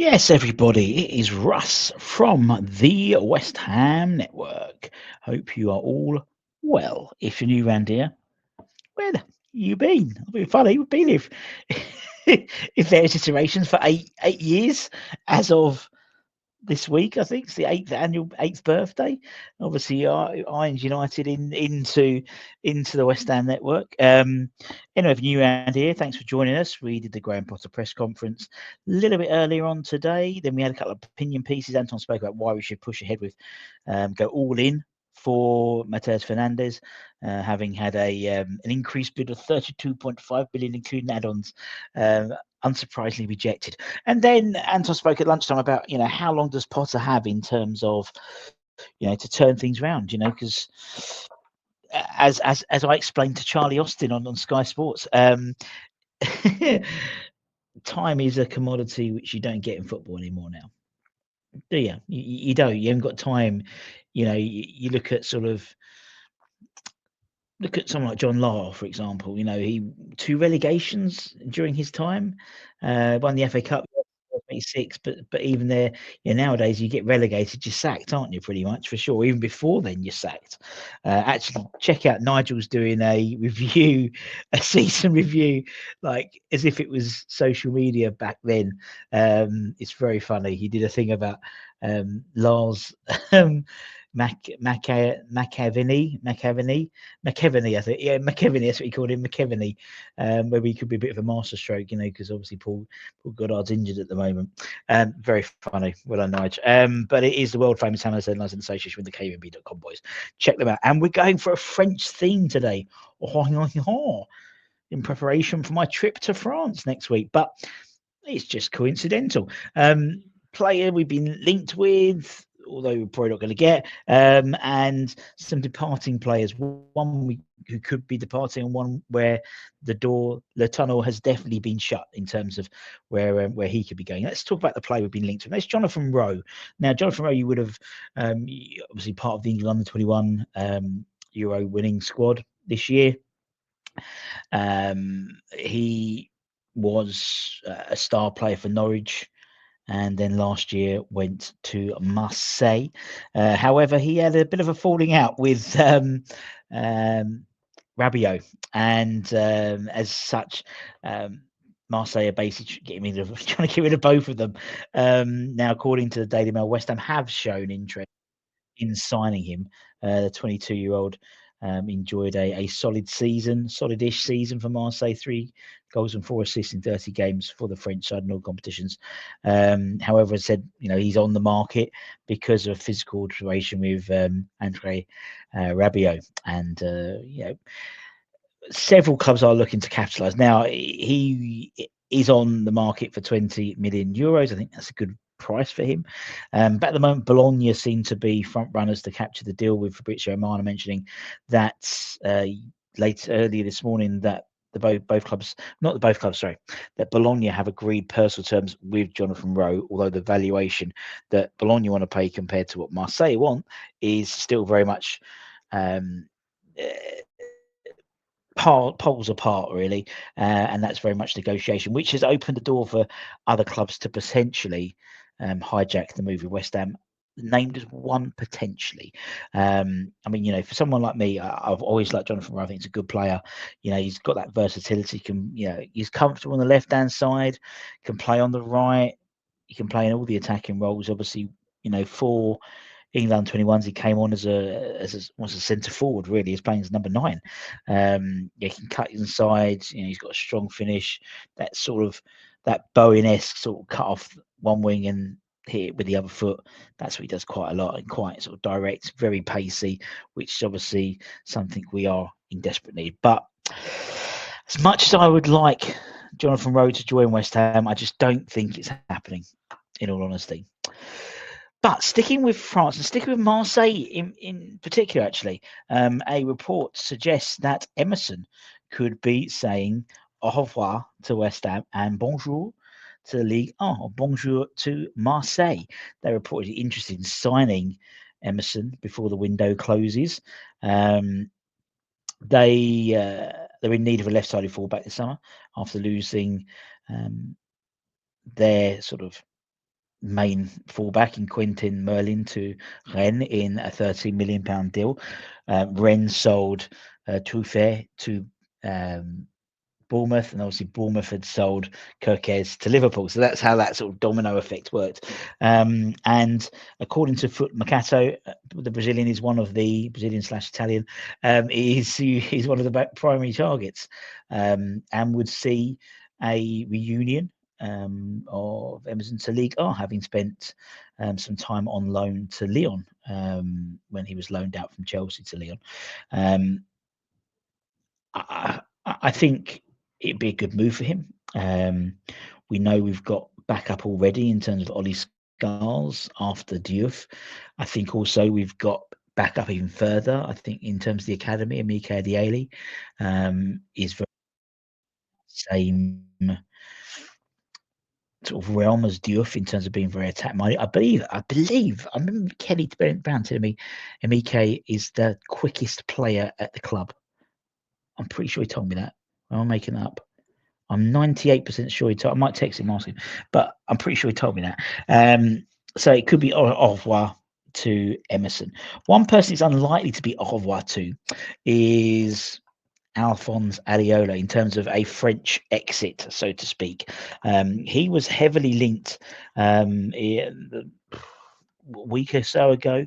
Yes, everybody, it is Russ from the West Ham Network. Hope you are all well. If you're new around here, where the you been? I've been funny. We've been here in various iterations for eight years as of this week. I think it's the eighth birthday. Obviously, Irons United into the West Ham Network. Anyway, if you're new around here, thanks for joining us. We did the Graham Potter press conference a little bit earlier on today. Then we had a couple of opinion pieces. Anton spoke about why we should push ahead with go all in for Matheus Fernandes, having had an increased bid of 32.5 billion, including add-ons. Unsurprisingly rejected. And then Anton spoke at lunchtime about, how long does Potter have in terms of, to turn things around, because as I explained to Charlie Austin on Sky Sports, time is a commodity which you don't get in football anymore now. Do you? You don't. You haven't got time. You look at someone like John Law, for example. He 2 relegations during his time, won the FA Cup. 26, but even there, nowadays you get relegated, you're sacked, aren't you? Pretty much, for sure. Even before then, you're sacked. Actually, check out Nigel's doing a season review, like as if it was social media back then. It's very funny. He did a thing about Lars McAvenny, I think. Yeah, McAvenny, that's what he called him, McAvenny. Maybe he could be a bit of a masterstroke, because obviously Paul Goddard's injured at the moment. Very funny. Well done, Nigel. But it is the world famous Hammers Headlines in association with the KVB.com boys. Check them out. And we're going for a French theme today, in preparation for my trip to France next week. But it's just coincidental. Player we've been linked with, although we're probably not going to get, and some departing players. One who could be departing, and one where the tunnel has definitely been shut in terms of where he could be going. Let's talk about the player we've been linked with. That's Jonathan Rowe. Now, Jonathan Rowe, you would have obviously part of the England under 21 Euro winning squad this year. He was a star player for Norwich, and then last year went to Marseille. However, he had a bit of a falling out with Rabiot, and as such, Marseille are basically trying to get rid of both of them. Now, according to the Daily Mail, West Ham have shown interest in signing him. The 22-year-old enjoyed a solid-ish season for Marseille. 3 goals and 4 assists in 30 games for the French side in all competitions. However, as I said, he's on the market because of physical alteration with Andre Rabiot, and several clubs are looking to capitalise. Now, he is on the market for 20 million euros. I think that's a good price for him. But at the moment, Bologna seem to be front runners to capture the deal, with Fabrizio Romano mentioning that earlier this morning that that Bologna have agreed personal terms with Jonathan Rowe, although the valuation that Bologna want to pay compared to what Marseille want is still very much poles apart, really, and that's very much negotiation, which has opened the door for other clubs to potentially hijack the move with West Ham named as one potentially. I mean, for someone like me, I've always liked Jonathan Rowe. I think he's a good player. He's got that versatility. He's comfortable on the left hand side, can play on the right. He can play in all the attacking roles. Obviously, for England 21s, he came on as a centre forward. Really, he's playing as number 9. He can cut inside. He's got a strong finish. That Bowen-esque sort of cut off one wing and hit it with the other foot. That's what he does quite a lot, and quite sort of direct, very pacey, which is obviously something we are in desperate need. But as much as I would like Jonathan Rowe to join West Ham, I just don't think it's happening, in all honesty. But sticking with France and sticking with Marseille in particular, actually, a report suggests that Emerson could be saying au revoir to West Ham and bonjour to the Ligue 1, or bonjour to Marseille. They're reportedly interested in signing Emerson before the window closes. They're in need of a left-sided fullback this summer after losing their sort of main fullback in Quentin Merlin to Rennes in a £13 million deal. Rennes sold Truffert to Bournemouth, and obviously Bournemouth had sold 𝗛𝗏𝗦 to Liverpool. So that's how that sort of domino effect worked. And according to Foot Mercato, the Brazilian is one of the Brazilian/Italian he's one of the primary targets, and would see a reunion of Emerson Palmeri, having spent some time on loan to Lyon when he was loaned out from Chelsea to Lyon. I think it'd be a good move for him. We know we've got backup already in terms of Ollie Scarles after Diouf. I think also we've got backup even further. I think in terms of the academy, 𝗛𝗏𝗦 is very same sort of realm as Diouf in terms of being very attack minded. I believe. I remember Kenny Brown telling me 𝗛𝗏𝗦 is the quickest player at the club. I'm pretty sure he told me that. Am I making that up? I'm 98% sure he told. I might text him, ask him, but I'm pretty sure he told me that. So it could be au revoir to Emerson. One person it's unlikely to be au revoir to is Alphonse Areola in terms of a French exit, so to speak. He was heavily linked a week or so ago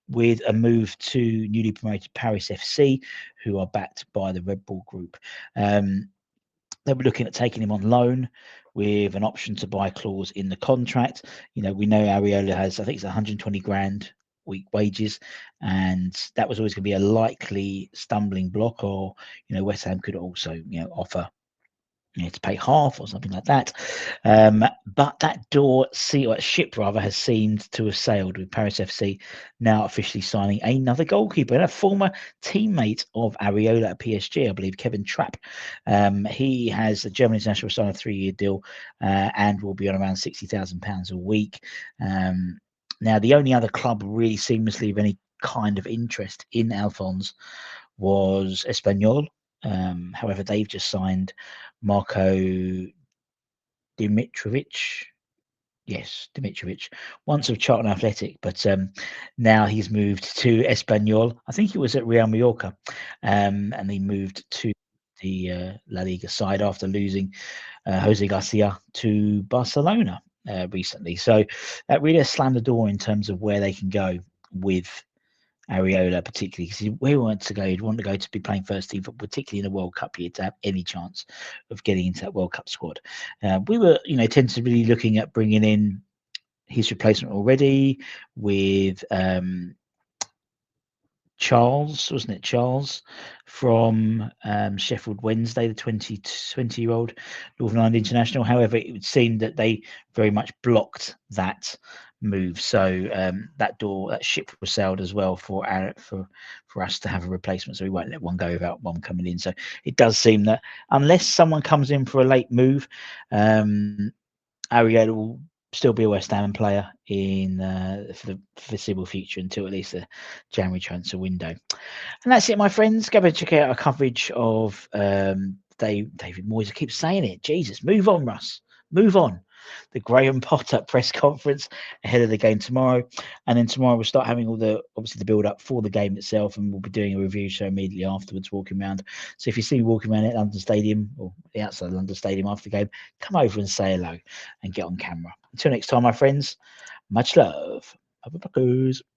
with a move to newly promoted Paris FC, who are backed by the Red Bull Group. They were looking at taking him on loan with an option to buy clause in the contract. We know Areola has, I think it's 120 grand week wages, and that was always going to be a likely stumbling block. Or West Ham could also offer to pay half or something like that. But that ship has seemed to have sailed, with Paris FC now officially signing another goalkeeper and a former teammate of Areola at PSG, I believe, Kevin Trapp. He has a German international signed a 3-year deal and will be on around £60,000 a week. Now, the only other club really seamlessly of any kind of interest in Alphonse was Espanyol. However, they've just signed Marko Dimitrovic. Yes, Dimitrovic, once of Charlton Athletic, but now he's moved to Espanyol. I think he was at Real Mallorca, and he moved to the La Liga side after losing Jose Garcia to Barcelona recently. So that really has slammed the door in terms of where they can go with Areola, particularly because where he wants to go, he'd want to go to be playing first team football, particularly in a World Cup year, to have any chance of getting into that World Cup squad. We were, tentatively looking at bringing in his replacement already with Charles, wasn't it? Charles from Sheffield Wednesday, the 20-year-old Northern Ireland international. However, it would seem that they very much blocked that move. So that ship was sailed as well for us to have a replacement. So we won't let one go without one coming in. So it does seem that unless someone comes in for a late move, Areola will still be a West Ham player for the foreseeable future until at least the January transfer window. And that's it, my friends. Go and check out our coverage of David Moyes. I keep saying it. Jesus, move on, Russ. Move on. The Graham Potter press conference ahead of the game tomorrow. And then tomorrow we'll start having obviously the build up for the game itself, and we'll be doing a review show immediately afterwards, walking around. So if you see me walking around at London Stadium or the outside of London Stadium after the game, come over and say hello and get on camera. Until next time, my friends, much love. Bye-bye.